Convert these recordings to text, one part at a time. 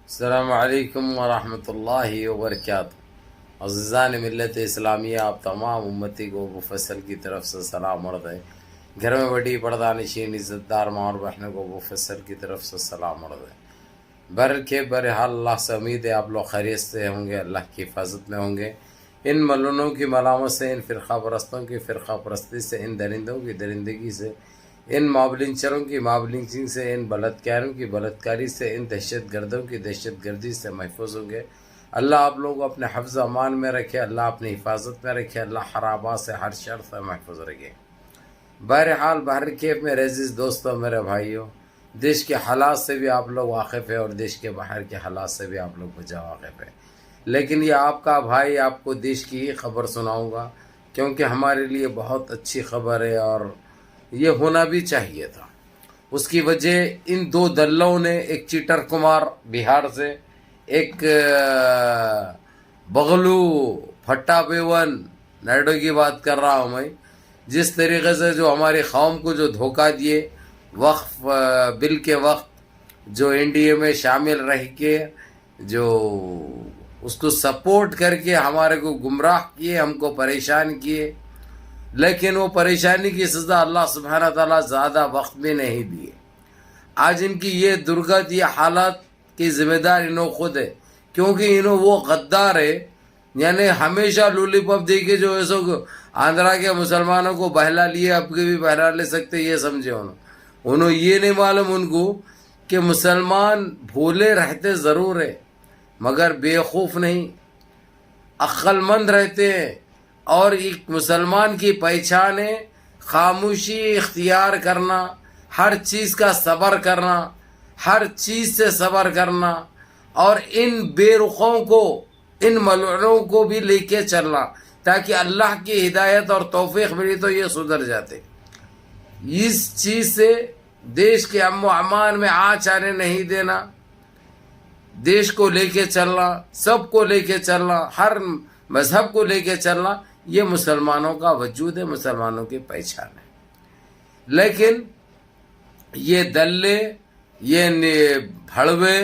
السلام علیکم ورحمۃ اللہ وبرکاتہ۔ عزیزان ملت اسلامیہ، آپ تمام امتی کو مفصل کی طرف سے سلام عرض ہے۔ گھر میں بڑی پردہ نشین عزت دار ماں اور بہنوں کو مفصل کی طرف سے سلام عرض ہے۔ بہرحال اللہ سے امید ہے آپ لوگ خیریت سے ہوں گے، اللہ کی حفاظت میں ہوں گے۔ ان ملونوں کی ملامت سے، ان فرقہ پرستوں کی فرقہ پرستی سے، ان درندوں کی درندگی سے، ان مابلنچروں کی مابلنچنگ سے، ان بلاتکاروں کی بلاتکاری سے، ان دہشت گردوں کی دہشت گردی سے محفوظ ہوں گے۔ اللہ آپ لوگوں کو اپنے حفظ و امان میں رکھے، اللہ اپنی حفاظت میں رکھے، اللہ خرابات سے ہر شر سے محفوظ رکھے۔ بہرحال بہر کیف میں عزیز دوستوں، میرے بھائیوں، دیش کے حالات سے بھی آپ لوگ واقف ہیں اور دیش کے باہر کے حالات سے بھی آپ لوگ بجا واقف ہیں، لیکن یہ آپ کا بھائی آپ کو دیش کی ہی خبر سناؤں گا، کیونکہ ہمارے لیے بہت اچھی خبر ہے اور یہ ہونا بھی چاہیے تھا۔ اس کی وجہ ان دو دلوں نے، ایک چیٹر کمار بہار سے، ایک بغلو پھٹا بیون نائڈو کی بات کر رہا ہوں میں، جس طریقے سے جو ہماری قوم کو جو دھوکہ دیے، وقف بل کے وقت جو این ڈی اے میں شامل رہ کے جو اس کو سپورٹ کر کے ہمارے کو گمراہ کیے، ہم کو پریشان کیے، لیکن وہ پریشانی کی سزا اللہ سبحانہ تعالیٰ زیادہ وقت میں نہیں دیے۔ آج ان کی یہ درگت، یہ حالات کی ذمہ دار انہوں خود ہے، کیونکہ انہوں وہ غدار ہے، یعنی ہمیشہ لولی پاپ دے کے جو ایسو آندھرا کے مسلمانوں کو بہلا لیے، اب کے بھی بہلا لے سکتے، یہ سمجھے انہوں یہ نہیں معلوم ان کو کہ مسلمان بھولے رہتے ضرور ہے مگر بیوقوف نہیں، عقل مند رہتے ہیں، اور ایک مسلمان کی پہچان ہے خاموشی اختیار کرنا، ہر چیز کا صبر کرنا، ہر چیز سے صبر کرنا، اور ان بے رخوں کو، ان ملعنوں کو بھی لے کے چلنا، تاکہ اللہ کی ہدایت اور توفیق ملی تو یہ سدھر جاتے۔ اس چیز سے دیش کے امن و امان میں آنچ آنے نہیں دینا، دیش کو لے کے چلنا، سب کو لے کے چلنا، ہر مذہب کو لے کے چلنا، یہ مسلمانوں کا وجود ہے، مسلمانوں کی پہچان ہے۔ لیکن یہ دلے، یہ بھڑوے،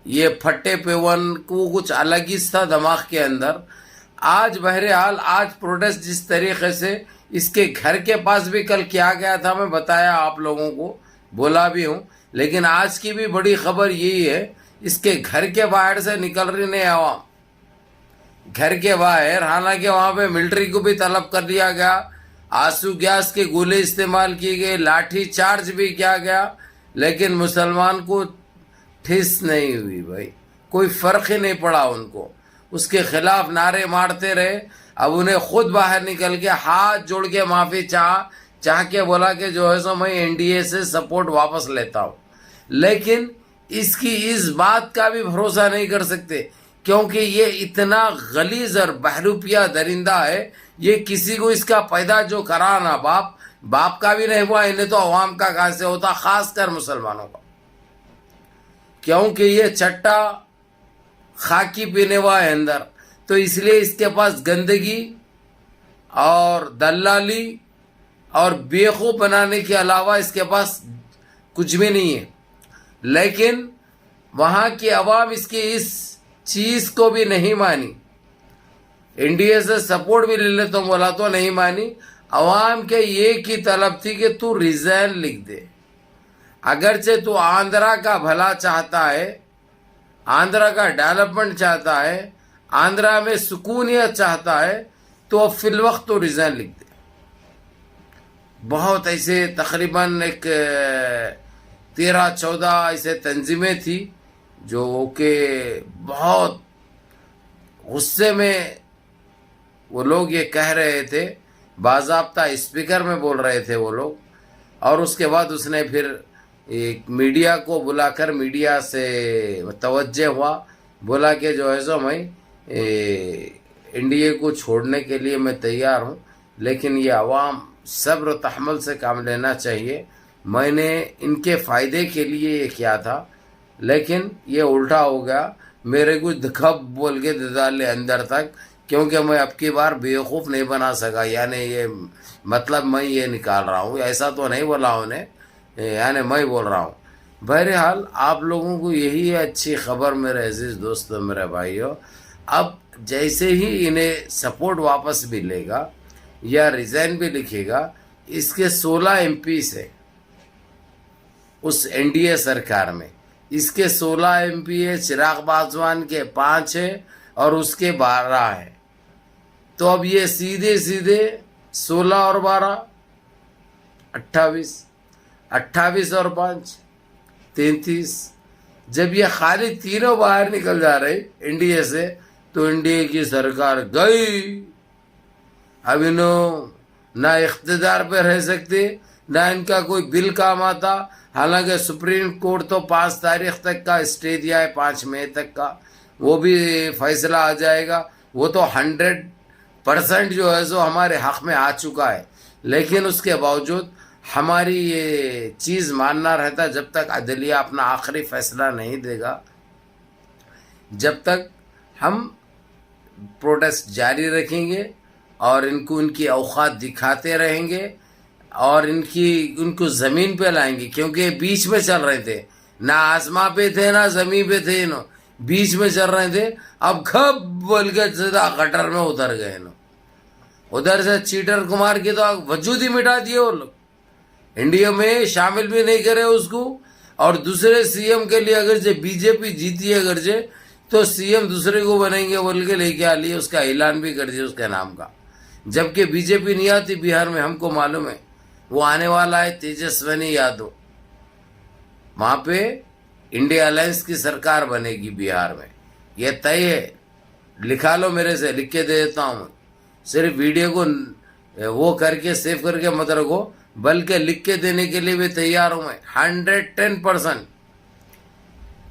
یہ پھٹے پیون کو کچھ الگ ہی تھا دماغ کے اندر۔ آج بہرحال آج پروٹیسٹ جس طریقے سے اس کے گھر کے پاس بھی کل کیا گیا تھا، میں بتایا آپ لوگوں کو، بولا بھی ہوں، لیکن آج کی بھی بڑی خبر یہی ہے، اس کے گھر کے باہر سے نکل رہی نہیں عوام، گھر کے باہر، حالانکہ وہاں پہ ملٹری کو بھی طلب کر دیا گیا، آنسو گیس کے گولے استعمال کیے گئے، لاٹھی چارج بھی کیا گیا، لیکن مسلمان کو ٹھیس نہیں ہوئی بھائی، کوئی فرق ہی نہیں پڑا ان کو، اس کے خلاف نعرے مارتے رہے۔ اب انہیں خود باہر نکل کے ہاتھ جوڑ کے معافی چاہ کے بولا کہ جو ہے سو میں این ڈی اے سے سپورٹ واپس لیتا ہوں، لیکن اس کی اس بات کا بھی بھروسہ نہیں کر سکتے، کیونکہ یہ اتنا غلیظ اور بہروپیہ درندہ ہے، یہ کسی کو اس کا پیدا جو کرانا باپ کا بھی نہیں ہوا، انہیں تو عوام کا کہاں سے ہوتا، خاص کر مسلمانوں کا، کیونکہ یہ چٹا خاکی پینے ہوا ہے اندر، تو اس لیے اس کے پاس گندگی اور دلالی اور بیوقوف بنانے کے علاوہ اس کے پاس کچھ بھی نہیں ہے۔ لیکن وہاں کی عوام اس کی اس چیز کو بھی نہیں مانی، این ڈی اے سے سپورٹ بھی لے لے تو بولا تو نہیں مانی۔ عوام کے یہ کی طلب تھی کہ تو ریزائن لکھ دے، اگرچہ تو آندھرا کا بھلا چاہتا ہے، آندھرا کا ڈیولپمنٹ چاہتا ہے، آندھرا میں سکونیت چاہتا ہے، تو اب فی الوقت تو ریزائن لکھ دے۔ بہت ایسے تقریباً ایک 13-14 ایسے تنظیمیں تھی جو کہ بہت غصے میں وہ لوگ یہ کہہ رہے تھے، باضابطہ اسپیکر میں بول رہے تھے وہ لوگ، اور اس کے بعد اس نے پھر ایک میڈیا کو بلا کر میڈیا سے توجہ ہوا، بولا کہ جو ہے سو میں این ڈی اے کو چھوڑنے کے لیے میں تیار ہوں، لیکن یہ عوام صبر و تحمل سے کام لینا چاہیے، میں نے ان کے فائدے کے لیے یہ کیا تھا، لیکن یہ الٹا ہو گیا، میرے کو دکھب بول کے ڈالے اندر تک، کیونکہ میں اب کی بار بیوقوف نہیں بنا سکا، یعنی یہ مطلب میں یہ نکال رہا ہوں، ایسا تو نہیں بولا انہیں، یعنی میں بول رہا ہوں بہرحال آپ لوگوں کو یہی ہے اچھی خبر میرے عزیز دوستوں میرے بھائیوں. اب جیسے ہی انہیں سپورٹ واپس ملے گا یا ریزائن بھی لکھے گا, اس کے 16 MP سے اس NDA سرکار میں, اس کے 16 MP ہے, چراغ پاسوان کے 5 ہے اور اس کے 12 ہے. تو اب یہ سیدھے 16 اور 12 28 اور 5 33. جب یہ خالی تینوں باہر نکل جا رہے NDA سے تو NDA کی سرکار گئی. اب انہوں نہ اقتدار پہ رہ سکتے, نہ ان کا کوئی بل کام آتا. حالانکہ سپریم کورٹ تو 5 تاریخ تک کا اسٹے دیا ہے, 5 مئی تک کا, وہ بھی فیصلہ آ جائے گا. وہ تو 100% جو ہے سو ہمارے حق میں آ چکا ہے. لیکن اس کے باوجود ہماری یہ چیز ماننا رہتا, جب تک عدلیہ اپنا آخری فیصلہ نہیں دے گا, جب تک ہم پروٹیسٹ جاری رکھیں گے اور ان کی اوقات دکھاتے رہیں گے اور ان کو زمین پہ لائیں گے. کیونکہ بیچ میں چل رہے تھے, نہ آسمان پہ تھے نہ زمین پہ تھے, بیچ میں چل رہے تھے. اب کھب بول کے سیدھا گٹر میں اتر گئے. ادھر سے چیٹر کمار کی تو وجود ہی مٹا دیے وہ لوگ, انڈیا میں شامل بھی نہیں کرے اس کو. اور دوسرے CM کے لیے اگرچہ BJP جیتی ہے اگرچہ, تو CM دوسرے کو بنیں گے بول کے لے کے آ لیے, اس کا اعلان بھی کر دیا اس کے نام کا. جبکہ BJP نہیں آتی بہار میں, ہم کو معلوم ہے. وہ آنے والا ہے تیجسونی یادو, وہاں پہ انڈیا الائنس کی سرکار بنے گی بہار میں, یہ طے ہے. لکھا لو, میرے سے لکھ کے دے دیتا ہوں. صرف ویڈیو کو وہ کر کے سیو کر کے مت رکھو, بلکہ لکھ کے دینے کے لیے بھی تیار ہوں میں 110%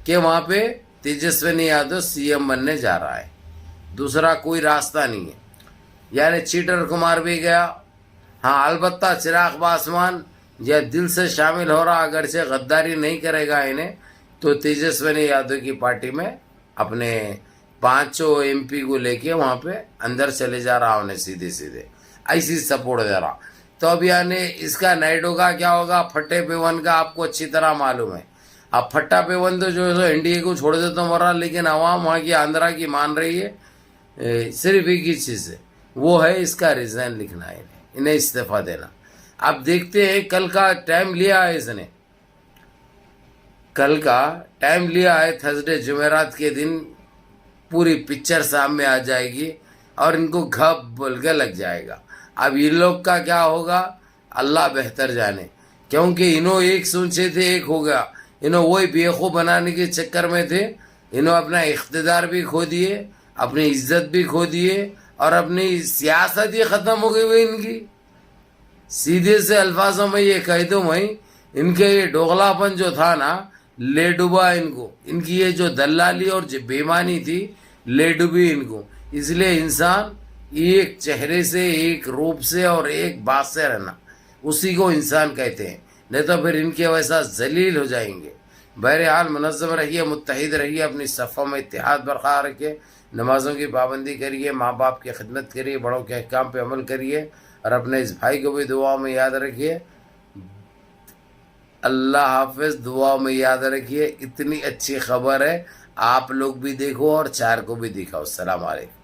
کہ وہاں پہ تیجسونی یادو CM بننے جا رہا ہے. دوسرا کوئی راستہ نہیں ہے. یعنی چیٹر کمار بھی گیا. ہاں البتہ چراغ پاسوان یا دل سے شامل ہو رہا, اگرچہ غداری نہیں کرے گا انہیں, تو تیجسونی یادو کی پارٹی میں اپنے 5 MP کو لے کے وہاں پہ اندر چلے جا رہا انہیں سیدھے ایسی سپورٹ دے رہا. تو اب یعنی اس کا نائڈو کا کیا ہوگا, پھٹے پیون کا آپ کو اچھی طرح معلوم ہے. اب پھٹا پیون تو جو ہے NDA کو چھوڑ دیتا ہوں رہا, لیکن عوام وہاں کی آندھرا کی مان رہی ہے صرف ایک ہی چیز ہے, وہ ہے اس کا ریزائن لکھنا ہے, انہیں استعفیٰ دینا. اب دیکھتے ہیں, کل کا ٹائم لیا ہے اس نے, کل کا ٹائم لیا ہے. تھرسڈے جمعرات کے دن پوری پکچر سامنے آ جائے گی اور ان کو گھپ بول کے لگ جائے گا. اب یہ لوگ کا کیا ہوگا اللہ بہتر جانے, کیونکہ انہوں ایک سوچے تھے ایک ہو گیا. انہوں وہی بیوقوف بنانے کے چکر میں تھے. انہوں اپنا اقتدار بھی کھو دیے, اپنی عزت بھی کھو دیے, اور اپنی سیاست ہی ختم ہو گئی ہوئی ان کی. سیدھے سے الفاظوں میں یہ کہہ دوں میں, ان کے یہ ڈوغلا پن جو تھا نا, لے ڈوبا ان کو. ان کی یہ جو دلالی اور جو بےمانی تھی, لے ڈوبی ان کو. اس لیے انسان ایک چہرے سے, ایک روپ سے اور ایک بات سے رہنا, اسی کو انسان کہتے ہیں. نہیں تو پھر ان کے ویسا ذلیل ہو جائیں گے. بہرحال منظم رہیے, متحد رہیے, اپنی صفوں میں اتحاد برقرار رکھیے, نمازوں کی پابندی کریے, ماں باپ کی خدمت کریے, بڑوں کے احکام پہ عمل کریے, اور اپنے اس بھائی کو بھی دعاؤں میں یاد رکھیے. اللہ حافظ. دعاؤں میں یاد رکھیے. اتنی اچھی خبر ہے, آپ لوگ بھی دیکھو اور 4 کو بھی دکھاؤ. السلام علیکم.